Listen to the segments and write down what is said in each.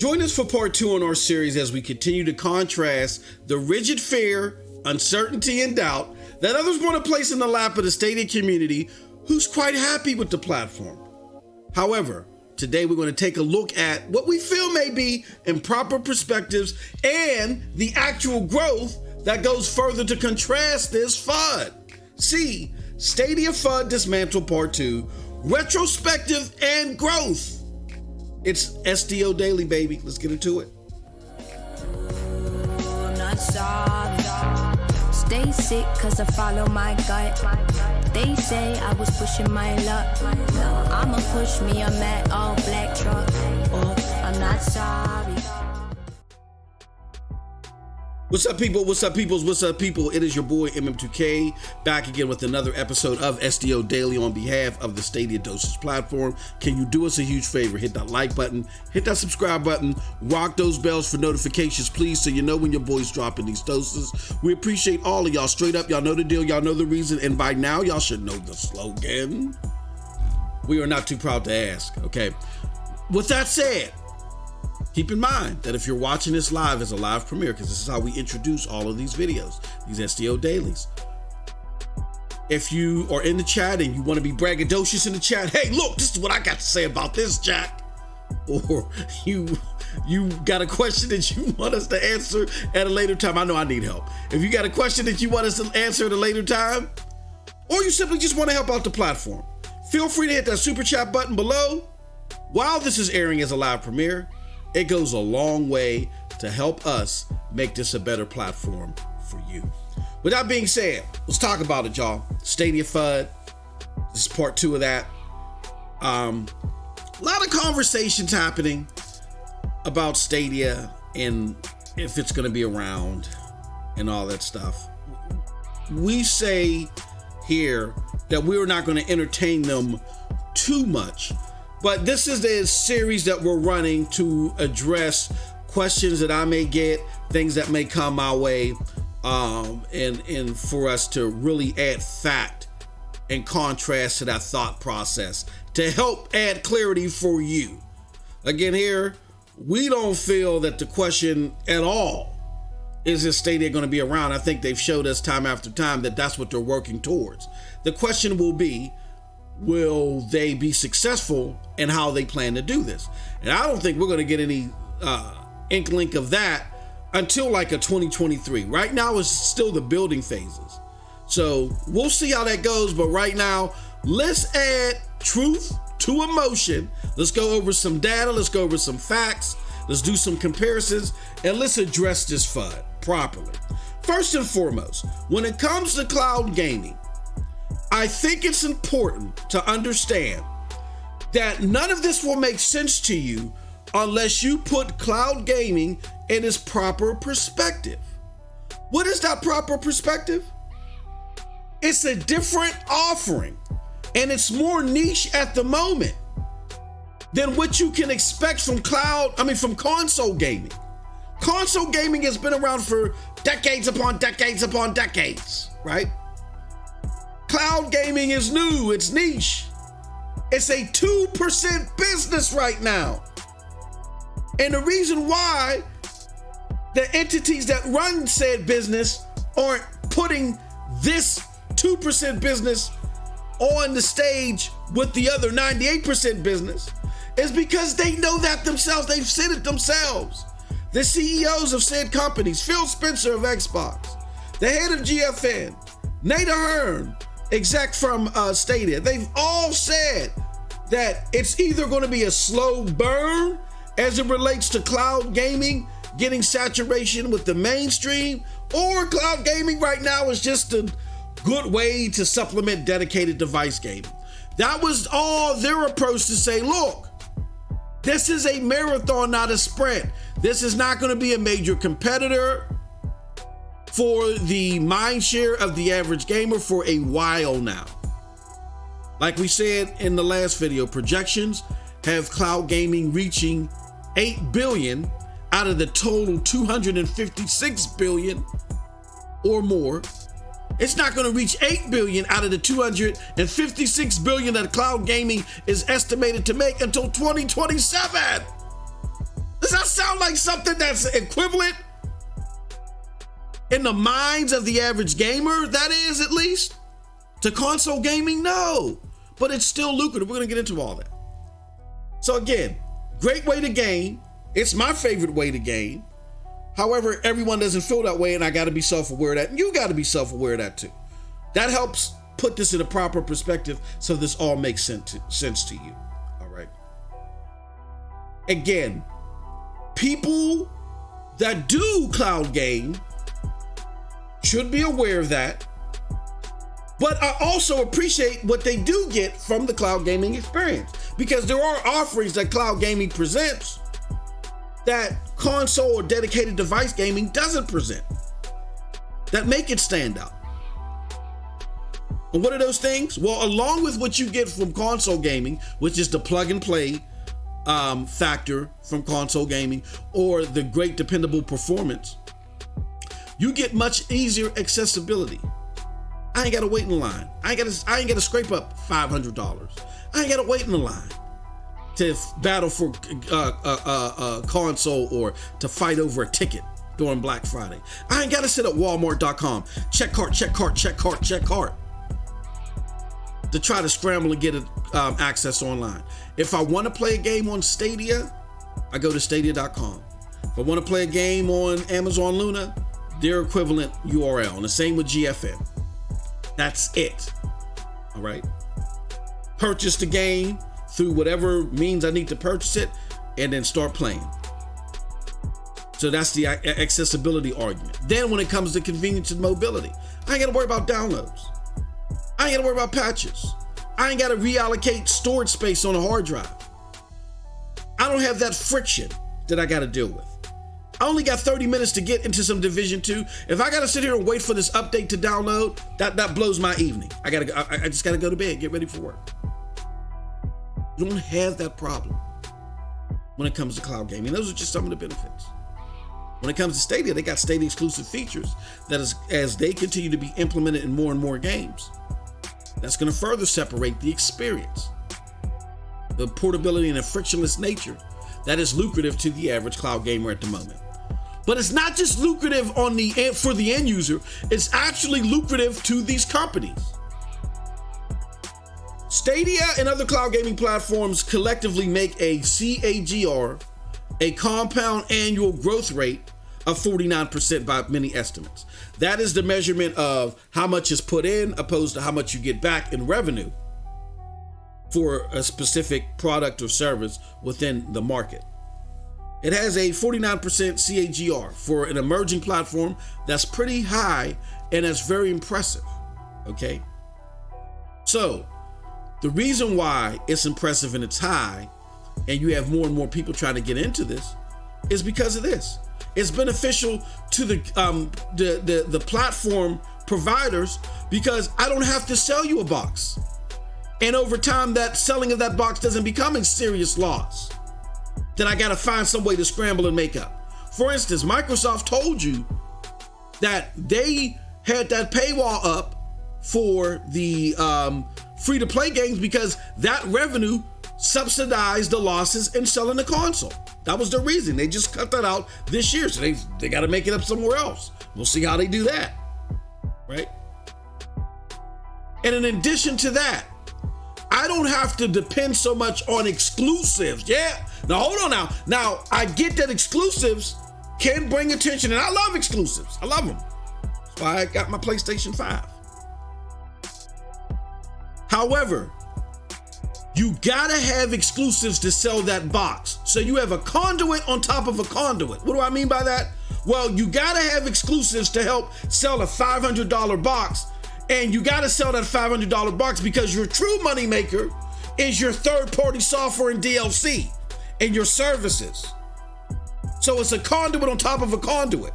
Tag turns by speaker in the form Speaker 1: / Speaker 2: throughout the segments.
Speaker 1: Join us for part 2 on our series as we continue to contrast the rigid fear, uncertainty, and doubt that others want to place in the lap of the Stadia community who's quite happy with the platform. However, today we're going to take a look at what we feel may be improper perspectives and the actual growth that goes further to contrast this FUD. See Stadia F.U.D. Dismantled Part 2, Retrospective and Growth. It's SDO Daily, baby. Let's get into it.
Speaker 2: I'm not sorry. Stay sick cause I follow my gut. They say I was pushing my luck. I'ma push me a matte all black truck. I'm not sorry.
Speaker 1: What's up, people? What's up, peoples? What's up, people? It is your boy MM2K back again with another episode of SDO Daily on behalf of the Stadia Dosage platform. Can you do us a huge favor? Hit that like button, hit that subscribe button, rock those bells for notifications, please, so you know when your boy's dropping these doses. We appreciate all of y'all. Straight up, y'all know the deal, y'all know the reason, and by now y'all should know the slogan. We are not too proud to ask, okay? With that said, keep in mind that if you're watching this live as a live premiere, because this is how we introduce all of these videos, these SDO dailies. If you are in the chat and you want to be braggadocious in the chat, hey, look, this is what I got to say about this, Jack. Or you got a question that you want us to answer at a later time. I know I need help. If you got a question that you want us to answer at a later time, or you simply just want to help out the platform, feel free to hit that super chat button below. While this is airing as a live premiere, it goes a long way to help us make this a better platform for you. With that being said, let's talk about it, y'all. Stadia F.U.D. This is part 2 of that. A lot of conversations happening about Stadia and if it's going to be around and all that stuff. We say here that we're not going to entertain them too much. But this is the series that we're running to address questions that I may get, things that may come my way, and for us to really add fact and contrast to that thought process to help add clarity for you. Again, here, we don't feel that the question at all is this Stadia going to be around. I think they've showed us time after time that that's what they're working towards. The question will be, will they be successful in how they plan to do this? And I don't think we're going to get any inkling of that until like a 2023. Right now it's still the building phases. So we'll see how that goes. But right now, let's add truth to emotion. Let's go over some data. Let's go over some facts. Let's do some comparisons. And let's address this FUD properly. First and foremost, when it comes to cloud gaming, I think it's important to understand that none of this will make sense to you unless you put cloud gaming in its proper perspective. What is that proper perspective? It's a different offering, and it's more niche at the moment than what you can expect from from console gaming. Console gaming has been around for decades upon decades upon decades, right? Cloud gaming is new, it's niche. It's a 2% business right now. And the reason why the entities that run said business aren't putting this 2% business on the stage with the other 98% business is because they know that themselves. They've said it themselves. The CEOs of said companies, Phil Spencer of Xbox, the head of GFN, Nate Ahern, exec from Stadia, they've all said that it's either going to be a slow burn as it relates to cloud gaming getting saturation with the mainstream, or cloud gaming right now is just a good way to supplement dedicated device gaming. That was all their approach to say, look, this is a marathon, not a sprint. This is not going to be a major competitor for the mind share of the average gamer for a while now. Like we said in the last video, projections have cloud gaming reaching 8 billion out of the total 256 billion or more. It's not going to reach 8 billion out of the 256 billion that cloud gaming is estimated to make until 2027. Does that sound like something that's equivalent in the minds of the average gamer, that is, at least, to console gaming? No, but it's still lucrative. We're gonna get into all that. So again, great way to game. It's my favorite way to game. However, everyone doesn't feel that way, and I gotta be self-aware of that, and you gotta be self-aware of that too. That helps put this in a proper perspective so this all makes sense to you, all right? Again, people that do cloud game should be aware of that, but I also appreciate what they do get from the cloud gaming experience, because there are offerings that cloud gaming presents that console or dedicated device gaming doesn't present, that make it stand out. And what are those things? Well, along with what you get from console gaming, which is the plug and play factor from console gaming, or the great dependable performance, you get much easier accessibility. I ain't gotta wait in line. I ain't gotta scrape up $500. I ain't gotta wait in the line to battle for console or to fight over a ticket during Black Friday. I ain't gotta sit at Walmart.com, check cart, to try to scramble and get access online. If I want to play a game on Stadia, I go to stadia.com. If I want to play a game on Amazon Luna, their equivalent URL, and the same with GFN. That's it. All right. Purchase the game through whatever means I need to purchase it, and then start playing. So that's the accessibility argument. Then when it comes to convenience and mobility, I ain't got to worry about downloads. I ain't got to worry about patches. I ain't got to reallocate storage space on a hard drive. I don't have that friction that I got to deal with. I only got 30 minutes to get into some Division 2. If I got to sit here and wait for this update to download, that blows my evening. I just got to go to bed, get ready for work. You don't have that problem when it comes to cloud gaming. Those are just some of the benefits. When it comes to Stadia, they got Stadia exclusive features that as they continue to be implemented in more and more games, that's going to further separate the experience, the portability and the frictionless nature that is lucrative to the average cloud gamer at the moment. But it's not just lucrative for the end user, it's actually lucrative to these companies. Stadia and other cloud gaming platforms collectively make a CAGR, a compound annual growth rate, of 49% by many estimates. That is the measurement of how much is put in opposed to how much you get back in revenue for a specific product or service within the market. It has a 49% CAGR for an emerging platform. That's pretty high, and that's very impressive, okay? So the reason why it's impressive and it's high, and you have more and more people trying to get into this, is because of this. It's beneficial to the platform providers because I don't have to sell you a box. And over time, that selling of that box doesn't become a serious loss that I got to find some way to scramble and make up. For instance, Microsoft told you that they had that paywall up for the free-to-play games because that revenue subsidized the losses in selling the console. That was the reason. They just cut that out this year, so they got to make it up somewhere else. We'll see how they do that, right? And in addition to that, I don't have to depend so much on exclusives. Yeah. Now, hold on now. Now, I get that exclusives can bring attention, and I love exclusives. I love them. That's why I got my PlayStation 5. However, you gotta have exclusives to sell that box. So you have a conduit on top of a conduit. What do I mean by that? Well, you gotta have exclusives to help sell a $500 box, and you gotta sell that $500 box because your true moneymaker is your third-party software and DLC and your services. So it's a conduit on top of a conduit.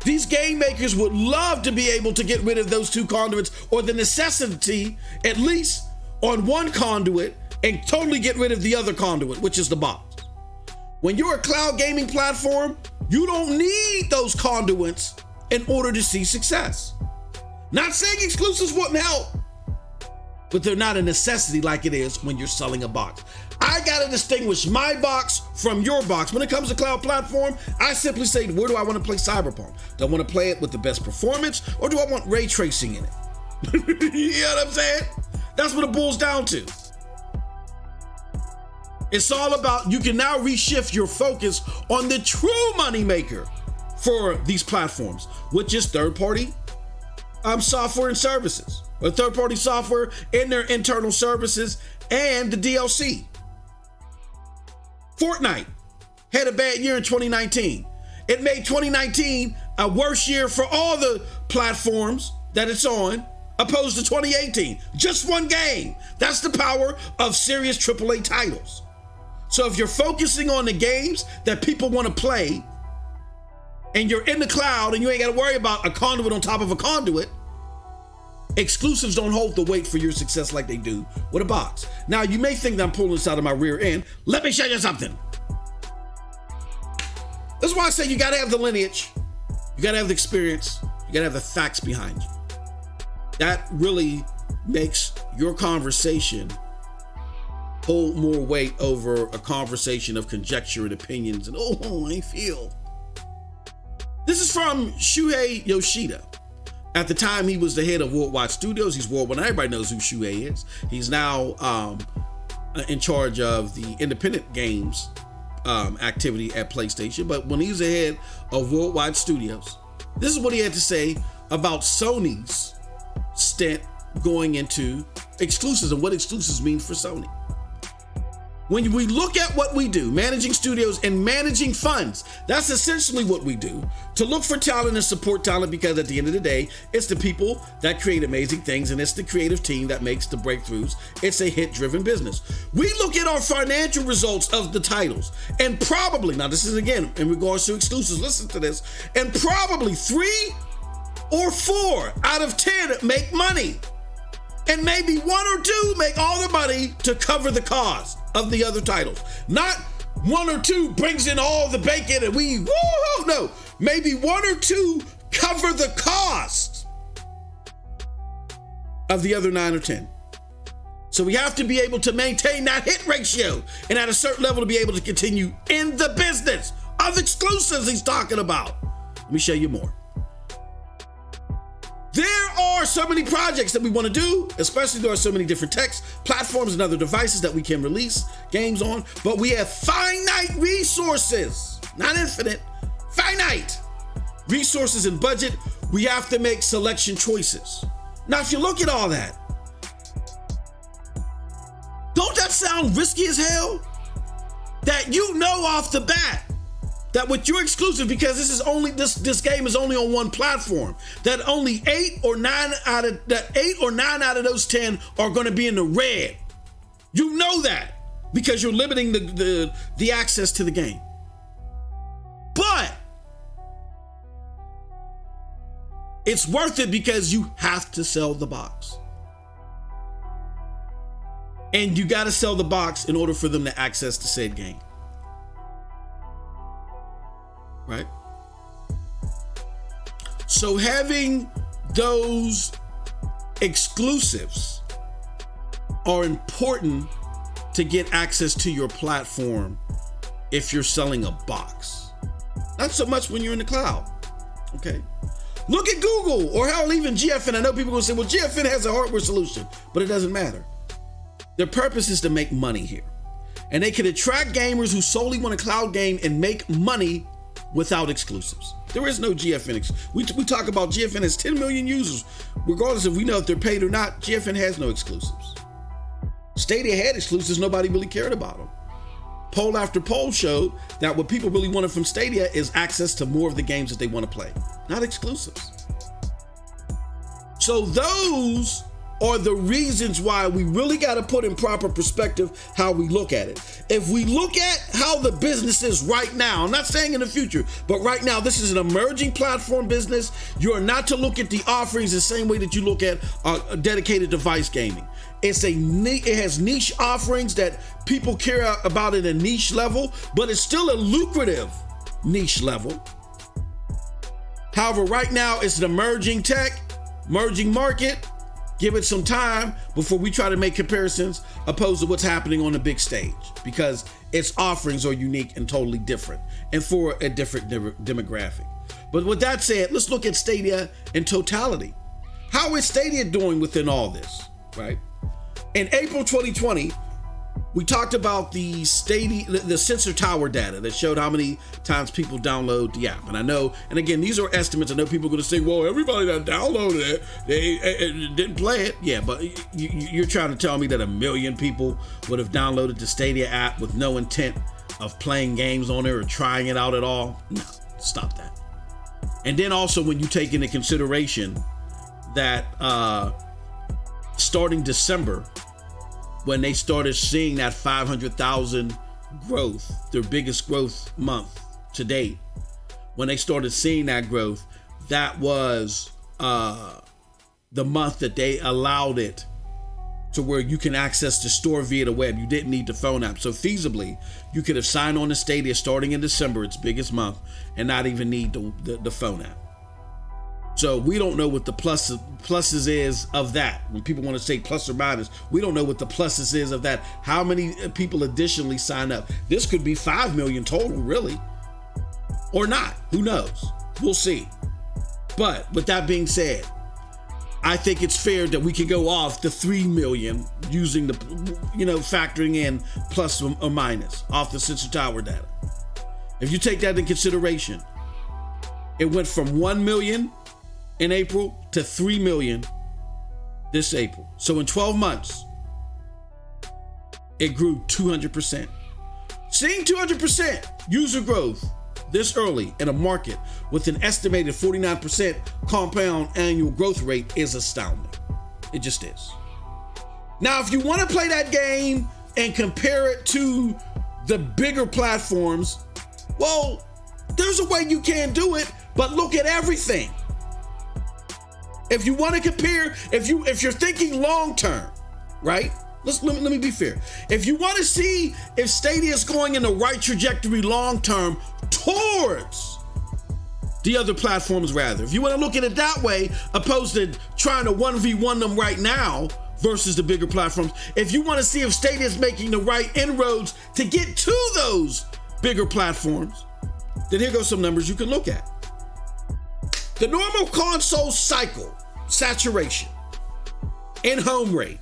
Speaker 1: These game makers would love to be able to get rid of those two conduits, or the necessity, at least on one conduit, and totally get rid of the other conduit, which is the box. When you're a cloud gaming platform, you don't need those conduits in order to see success. Not saying exclusives wouldn't help, but they're not a necessity like it is when you're selling a box. I gotta distinguish my box from your box. When it comes to cloud platform, I simply say, where do I want to play Cyberpunk? Do I want to play it with the best performance, or do I want ray tracing in it? You know what I'm saying? That's what it boils down to. It's all about, you can now reshift your focus on the true moneymaker for these platforms, which is third-party software and services, or third-party software in their internal services and the DLC. Fortnite had a bad year in 2019. It made 2019 a worse year for all the platforms that it's on, opposed to 2018. Just one game. That's the power of serious AAA titles. So if you're focusing on the games that people want to play, and you're in the cloud and you ain't got to worry about a conduit on top of a conduit, exclusives don't hold the weight for your success like they do with a box. Now, you may think that I'm pulling this out of my rear end. Let me show you something. That's why I say you got to have the lineage, you got to have the experience, you got to have the facts behind you. That really makes your conversation hold more weight over a conversation of conjecture and opinions and, I feel. This is from Shuhei Yoshida. At the time, he was the head of Worldwide Studios. He's worldwide. Everybody knows who Shuhei is. He's now in charge of the independent games activity at PlayStation. But when he was the head of Worldwide Studios, this is what he had to say about Sony's stint going into exclusives and what exclusives mean for Sony. When we look at what we do, managing studios and managing funds, that's essentially what we do, to look for talent and support talent, because at the end of the day, it's the people that create amazing things, and it's the creative team that makes the breakthroughs. It's a hit-driven business. We look at our financial results of the titles, and probably, now this is again in regards to exclusives, listen to this, and probably 3 or 4 out of 10 make money. And maybe 1 or 2 make all the money to cover the cost of the other titles. Not 1 or 2 brings in all the bacon and we, woo-hoo, no. Maybe 1 or 2 cover the cost of the other 9 or 10. So we have to be able to maintain that hit ratio and at a certain level to be able to continue in the business of exclusives he's talking about. Let me show you more. There are so many projects that we want to do, especially there are so many different techs, platforms, and other devices that we can release games on, but we have finite resources, not infinite, finite resources and budget. We have to make selection choices. Now, if you look at all that, don't that sound risky as hell? That you know off the bat that with your exclusive, because this game is only on one platform, that only 8 or 9 out of those 10 are going to be in the red. You know that because you're limiting the access to the game. But it's worth it because you have to sell the box. And you got to sell the box in order for them to access the said game. Right? So having those exclusives are important to get access to your platform if you're selling a box. Not so much when you're in the cloud. Okay? Look at Google or hell, even GFN. I know people are going to say, well, GFN has a hardware solution, but it doesn't matter. Their purpose is to make money here. And they can attract gamers who solely want a cloud game and make money without exclusives. There is no GFN. We talk about GFN has 10 million users. Regardless if we know if they're paid or not, GFN has no exclusives. Stadia had exclusives, nobody really cared about them. Poll after poll showed that what people really wanted from Stadia is access to more of the games that they want to play, not exclusives. So those are the reasons why we really got to put in proper perspective how we look at it. If we look at how the business is right now, I'm not saying in the future, but right now, this is an emerging platform business. You're not to look at the offerings the same way that you look at dedicated device gaming. It has niche offerings that people care about at a niche level, but it's still a lucrative niche level. However, right now, it's an emerging tech, emerging market. Give it some time before we try to make comparisons opposed to what's happening on the big stage, because its offerings are unique and totally different and for a different demographic. But with that said, let's look at Stadia in totality. How is Stadia doing within all this, right? In April 2020, we talked about the Sensor Tower data that showed how many times people download the app. And I know, and again, these are estimates. I know people are going to say, well, everybody that downloaded it, they didn't play it. Yeah, but you're trying to tell me that 1 million people would have downloaded the Stadia app with no intent of playing games on there or trying it out at all? No, stop that. And then also when you take into consideration that starting December, when they started seeing that 500,000 growth, their biggest growth month to date, when they started seeing that growth, that was the month that they allowed it to where you can access the store via the web. You didn't need the phone app. So feasibly, you could have signed on to Stadia starting in December, its biggest month, and not even need the phone app. So we don't know what the pluses is of that. When people want to say plus or minus, we don't know what the pluses is of that. How many people additionally sign up? This could be 5 million total, really, or not. Who knows? We'll see. But with that being said, I think it's fair that we can go off the 3 million using the, factoring in plus or minus off the Sensor Tower data. If you take that in consideration, it went from 1 million in April to 3 million this April. So in 12 months, it grew 200%. Seeing 200% user growth this early in a market with an estimated 49% compound annual growth rate is astounding. It just is. Now, if you want to play that game and compare it to the bigger platforms, well, there's a way you can do it, but look at everything. If you want to compare, if you're thinking long term, right? Let me be fair. If you want to see if Stadia is going in the right trajectory long term towards the other platforms, rather, if you want to look at it that way, opposed to trying to 1v1 them right now versus the bigger platforms, if you want to see if Stadia is making the right inroads to get to those bigger platforms, then here goes some numbers you can look at. The normal console cycle saturation in home rate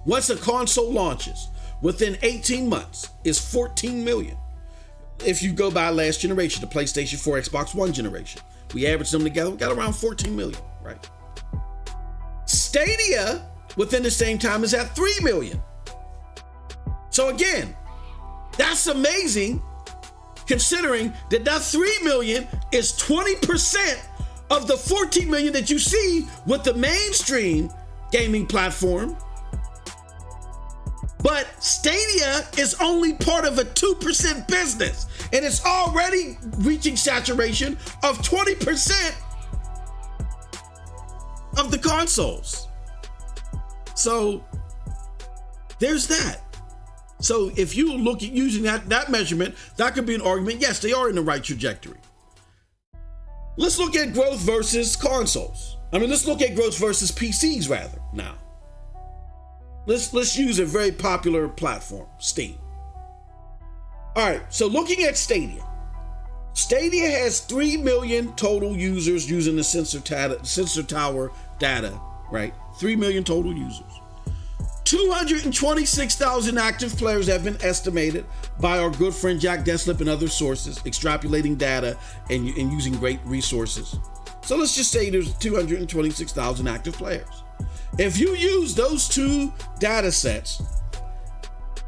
Speaker 1: once a console launches within 18 months is 14 million. If you go by last generation, the PlayStation 4, Xbox One generation, we averaged them together, we got around 14 million, right? Stadia within the same time is at 3 million. So again, that's amazing considering that 3 million is 20% of the 14 million that you see with the mainstream gaming platform. But Stadia is only part of a 2% business, and it's already reaching saturation of 20% of the consoles. So there's that. So if you look at using that measurement, that could be an argument. Yes, they are in the right trajectory. Let's look at growth versus consoles. Let's look at growth versus PCs rather now. Let's use a very popular platform, Steam. All right, so looking at Stadia. Stadia has 3 million total users using the Sensor Tower data, right? 3 million total users. 226,000 active players have been estimated by our good friend Jack Deslip and other sources, extrapolating data and using great resources. So let's just say there's 226,000 active players. If you use those two data sets,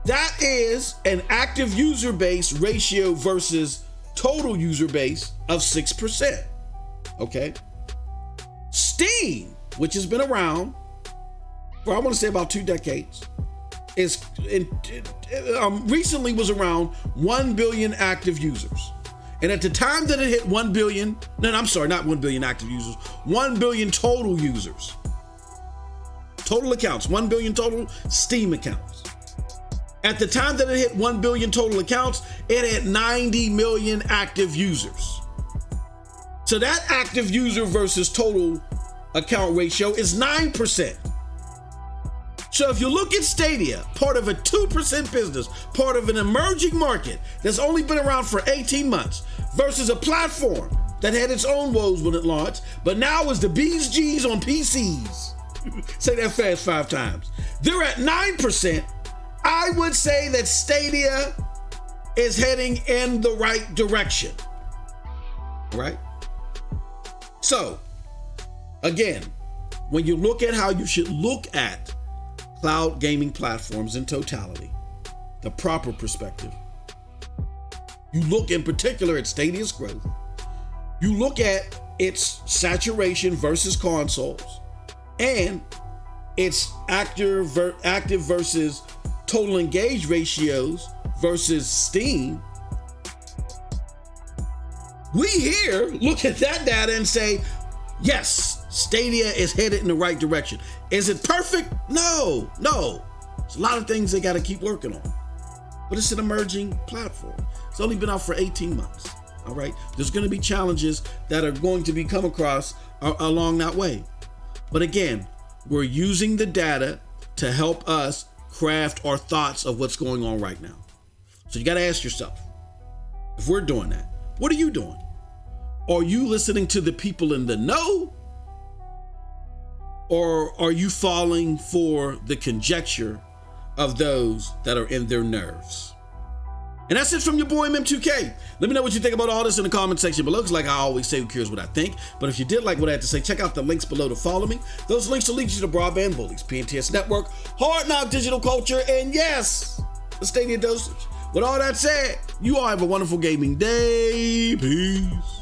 Speaker 1: that is an active user base ratio versus total user base of 6%. Okay? Steam, which has been around for I want to say about 2 decades, recently was around 1 billion active users. And at the time that it hit 1 billion, not 1 billion active users, 1 billion total users. Total accounts, 1 billion total Steam accounts. At the time that it hit 1 billion total accounts, it had 90 million active users. So that active user versus total account ratio is 9%. So if you look at Stadia, part of a 2% business, part of an emerging market that's only been around for 18 months, versus a platform that had its own woes when it launched, but now is the bee's G's on PCs. Say that fast 5 times. They're at 9%. I would say that Stadia is heading in the right direction, right? So, again, when you look at how you should look at cloud gaming platforms in totality, the proper perspective, you look in particular at Stadia's growth, you look at its saturation versus consoles, and its active versus total engaged ratios versus Steam. We here look at that data and say, yes, Stadia is headed in the right direction. Is it perfect? No. There's a lot of things they got to keep working on. But it's an emerging platform. It's only been out for 18 months. All right. There's going to be challenges that are going to be come across along that way. But again, we're using the data to help us craft our thoughts of what's going on right now. So you got to ask yourself, if we're doing that, what are you doing? Are you listening to the people in the know? Or are you falling for the conjecture of those that are in their nerves? And that's it from your boy MM2K. Let me know what you think about all this in the comment section below, because like I always say, who cares what I think? But if you did like what I had to say, check out the links below to follow me. Those links will lead you to Broadband Bullies, PNTS Network, Hard Knock Digital Culture, and yes, the Stadia Dosage. With all that said, you all have a wonderful gaming day. Peace.